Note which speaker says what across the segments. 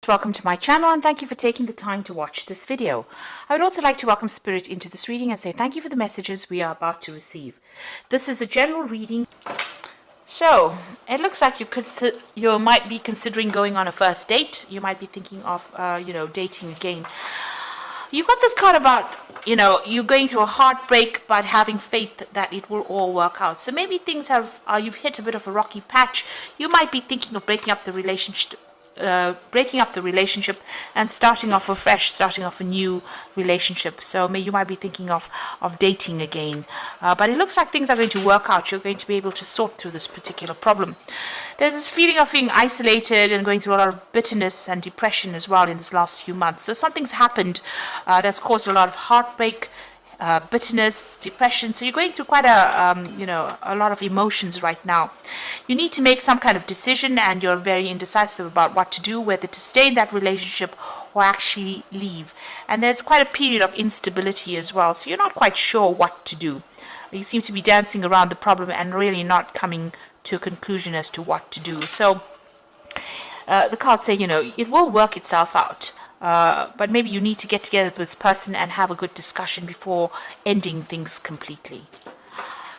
Speaker 1: Welcome to my channel and thank you for taking the time to watch this video. I would also like to welcome Spirit into this reading and say thank you for the messages we are about to receive. This is a general reading. So, it looks like you might be considering going on a first date. You might be thinking of, dating again. You've got this card about, you're going through a heartbreak but having faith that it will all work out. So maybe things you've hit a bit of a rocky patch. You might be thinking of breaking up the relationship and starting off afresh, starting off a new relationship. So you might be thinking of dating again. But it looks like things are going to work out. You're going to be able to sort through this particular problem. There's this feeling of being isolated and going through a lot of bitterness and depression as well in this last few months. So something's happened that's caused a lot of heartbreak, bitterness, depression. So you're going through quite a lot of emotions right now. You need to make some kind of decision and you're very indecisive about what to do, whether to stay in that relationship or actually leave. And there's quite a period of instability as well. So you're not quite sure what to do. You seem to be dancing around the problem and really not coming to a conclusion as to what to do. So the cards say, it will work itself out. But maybe you need to get together with this person and have a good discussion before ending things completely.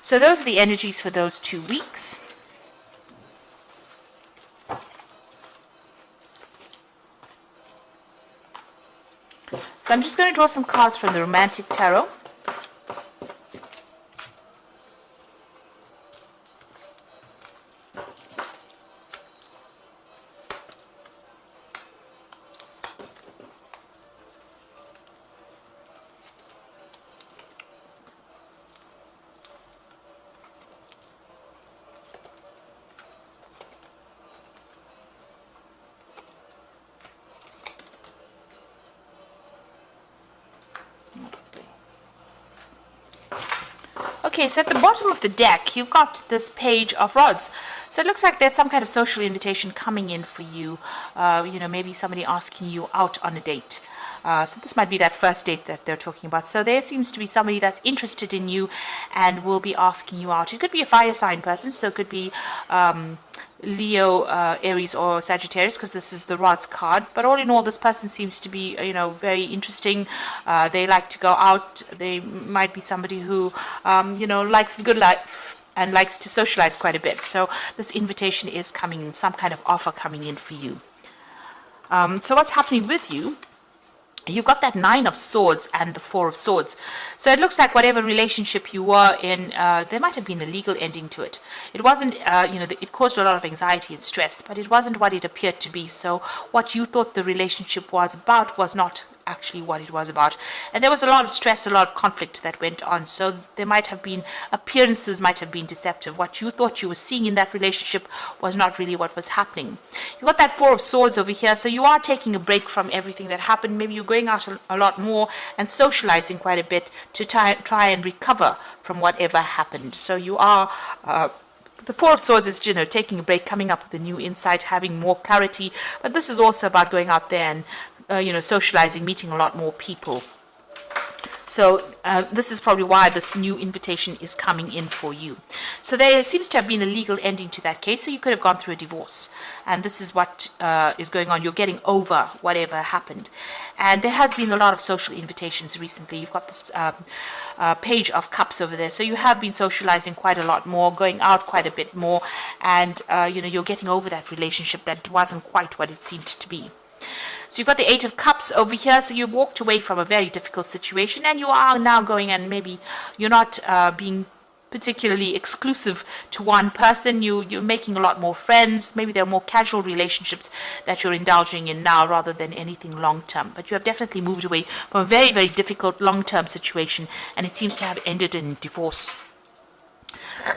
Speaker 1: So those are the energies for those 2 weeks. So I'm just going to draw some cards from the Romantic Tarot. Okay, so at the bottom of the deck, you've got this Page of Rods. So it looks like there's some kind of social invitation coming in for you. Maybe somebody asking you out on a date. So this might be that first date that they're talking about. So there seems to be somebody that's interested in you and will be asking you out. It could be a fire sign person, so it could be Leo, Aries, or Sagittarius, because this is the Rods card. But all in all, this person seems to be, very interesting. They like to go out. They might be somebody who, likes the good life and likes to socialize quite a bit. So this invitation is coming in, some kind of offer coming in for you. So what's happening with you? You've got that Nine of Swords and the Four of Swords. So it looks like whatever relationship you were in, there might have been a legal ending to it. It wasn't, it caused a lot of anxiety and stress, but it wasn't what it appeared to be. So what you thought the relationship was about was not actually what it was about. And there was a lot of stress, a lot of conflict that went on. So there might have been, appearances might have been deceptive. What you thought you were seeing in that relationship was not really what was happening. You got that Four of Swords over here. So you are taking a break from everything that happened. Maybe you're going out a lot more and socializing quite a bit to try and recover from whatever happened. So you are the Four of Swords is, taking a break, coming up with a new insight, having more clarity. But this is also about going out there and socializing, meeting a lot more people. So this is probably why this new invitation is coming in for you. So there seems to have been a legal ending to that case. So you could have gone through a divorce. And this is what is going on. You're getting over whatever happened. And there has been a lot of social invitations recently. You've got this Page of Cups over there. So you have been socializing quite a lot more, going out quite a bit more. And, you're getting over that relationship that wasn't quite what it seemed to be. So you've got the Eight of Cups over here. So you walked away from a very difficult situation and you are now going, and maybe you're not being particularly exclusive to one person. You're making a lot more friends. Maybe there are more casual relationships that you're indulging in now rather than anything long-term. But you have definitely moved away from a very, very difficult long-term situation, and it seems to have ended in divorce.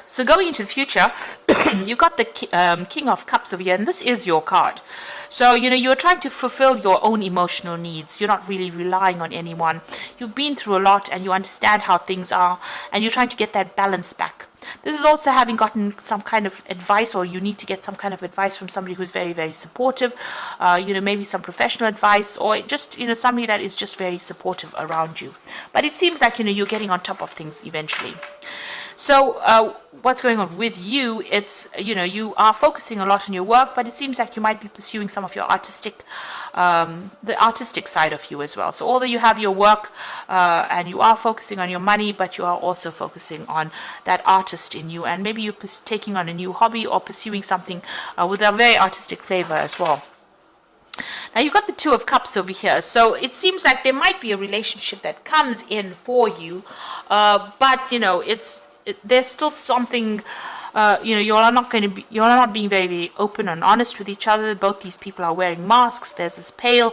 Speaker 1: So going into the future, you've got the King of Cups over here, and this is your card. So, you're trying to fulfill your own emotional needs. You're not really relying on anyone. You've been through a lot and you understand how things are, and you're trying to get that balance back. This is also having gotten some kind of advice, or you need to get some kind of advice from somebody who's very, very supportive, maybe some professional advice, or just, somebody that is just very supportive around you. But it seems like, you're getting on top of things eventually. So what's going on with you? It's, you are focusing a lot on your work, but it seems like you might be pursuing some of your artistic the artistic side of you as well. So although you have your work and you are focusing on your money, but you are also focusing on that artist in you, and maybe you're taking on a new hobby or pursuing something with a very artistic flavor as well. Now you've got the Two of Cups over here, so it seems like there might be a relationship that comes in for you, but there's still something. You're not being very, very open and honest with each other. Both these people are wearing masks. There's this pail,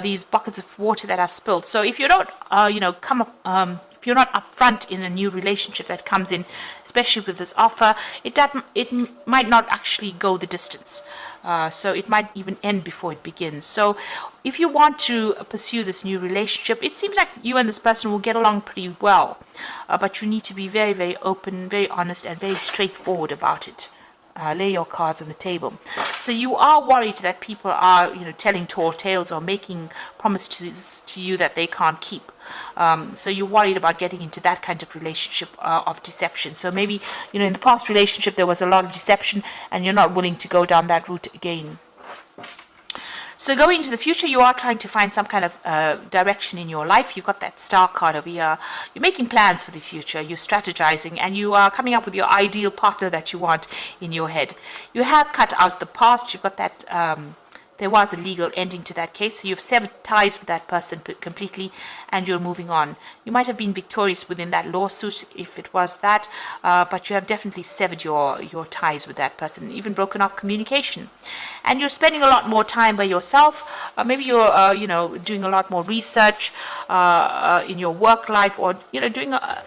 Speaker 1: these buckets of water that are spilled. So if you don't, if you're not upfront in a new relationship that comes in, especially with this offer, it might not actually go the distance. So it might even end before it begins. So if you want to pursue this new relationship, it seems like you and this person will get along pretty well. But you need to be very, very open, very honest, and very straightforward about it. Lay your cards on the table. So you are worried that people are, telling tall tales or making promises to you that they can't keep. So you're worried about getting into that kind of relationship of deception. So maybe, in the past relationship there was a lot of deception and you're not willing to go down that route again. So going into the future, you are trying to find some kind of direction in your life. You've got that star card over here. You're making plans for the future. You're strategizing, and you are coming up with your ideal partner that you want in your head. You have cut out the past. You've got that there was a legal ending to that case, so you've severed ties with that person completely, and you're moving on. You might have been victorious within that lawsuit if it was that, but you have definitely severed your ties with that person, even broken off communication. And you're spending a lot more time by yourself. Maybe you're doing a lot more research in your work life, or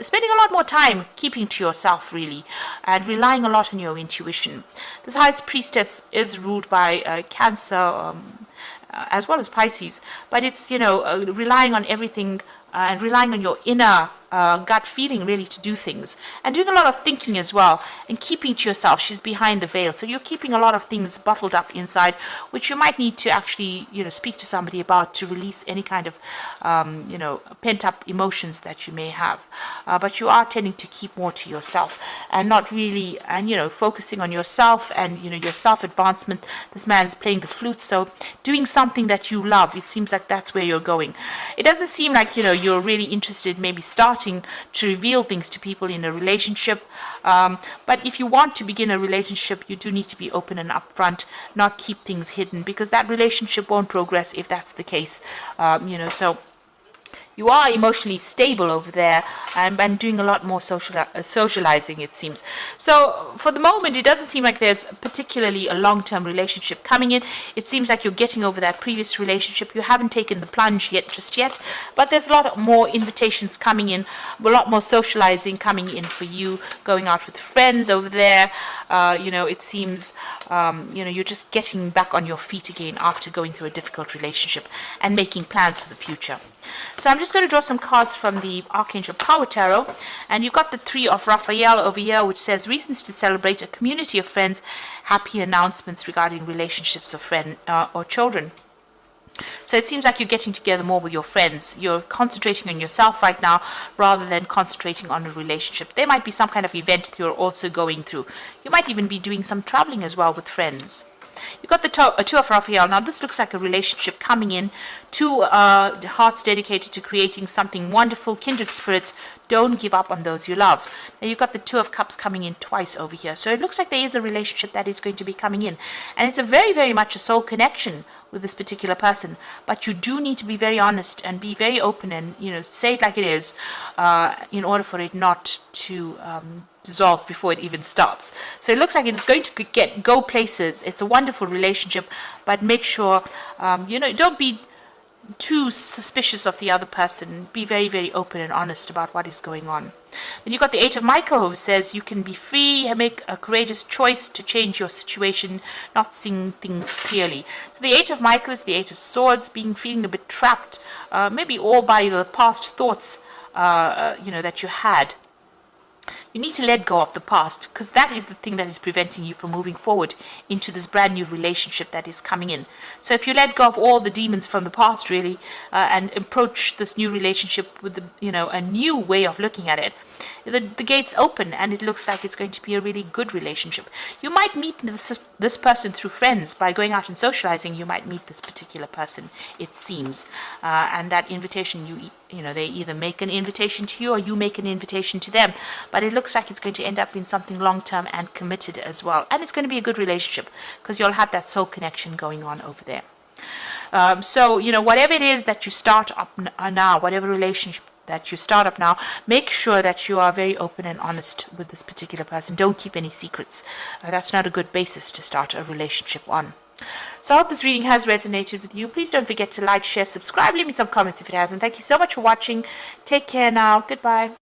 Speaker 1: spending a lot more time keeping to yourself, really, and relying a lot on your intuition. This High Priestess is ruled by Cancer, as well as Pisces, but it's relying on everything and relying on your inner gut feeling, really, to do things, and doing a lot of thinking as well, and keeping to yourself. She's behind the veil, so you're keeping a lot of things bottled up inside, which you might need to actually speak to somebody about to release any kind of pent up emotions that you may have. But you are tending to keep more to yourself and not really, and focusing on yourself and your self advancement. This man's playing the flute, so doing something that you love. It seems like that's where you're going. It doesn't seem like you're really interested, maybe starting to reveal things to people in a relationship, but if you want to begin a relationship, you do need to be open and upfront, not keep things hidden, because that relationship won't progress if that's the case. So you are emotionally stable over there, and doing a lot more socializing, it seems. So for the moment, it doesn't seem like there's particularly a long-term relationship coming in. It seems like you're getting over that previous relationship. You haven't taken the plunge just yet, but there's a lot more invitations coming in, a lot more socializing coming in for you, going out with friends over there. It seems you're just getting back on your feet again after going through a difficult relationship and making plans for the future. So I'm just going to draw some cards from the Archangel Power Tarot, and you've got the Three of Raphael over here, which says reasons to celebrate, a community of friends, happy announcements regarding relationships of friends or children. So it seems like you're getting together more with your friends. You're concentrating on yourself right now rather than concentrating on a relationship. There might be some kind of event that you're also going through. You might even be doing some traveling as well with friends. You've got the Two of Raphael. Now this looks like a relationship coming in. Two hearts dedicated to creating something wonderful, kindred spirits. Don't give up on those you love. Now you've got the Two of Cups coming in twice over here. So it looks like there is a relationship that is going to be coming in. And it's a very, very much a soul connection with this particular person, but you do need to be very honest and be very open and say it like it is, in order for it not to dissolve before it even starts. So it looks like it's going to go places. It's a wonderful relationship, but make sure don't be too suspicious of the other person. Be very, very open and honest about what is going on. Then you've got the Eight of Michael, who says you can be free, make a courageous choice to change your situation, not seeing things clearly. So the Eight of Michael is the Eight of Swords, feeling a bit trapped, maybe all by the past thoughts that you had. You need to let go of the past, because that is the thing that is preventing you from moving forward into this brand new relationship that is coming in. So if you let go of all the demons from the past, really, and approach this new relationship with a new way of looking at it, the gates open, and it looks like it's going to be a really good relationship. You might meet this person through friends. By going out and socializing, you might meet this particular person, it seems, and that invitation, they either make an invitation to you or you make an invitation to them, but it looks like it's going to end up in something long-term and committed as well, and it's going to be a good relationship because you'll have that soul connection going on over there. So whatever it is that you start up now, whatever relationship that you start up now, make sure that you are very open and honest with this particular person. Don't keep any secrets. That's not a good basis to start a relationship on. So I hope this reading has resonated with you. Please don't forget to like, share, subscribe, leave me some comments if it hasn't. Thank you so much for watching. Take care now. Goodbye.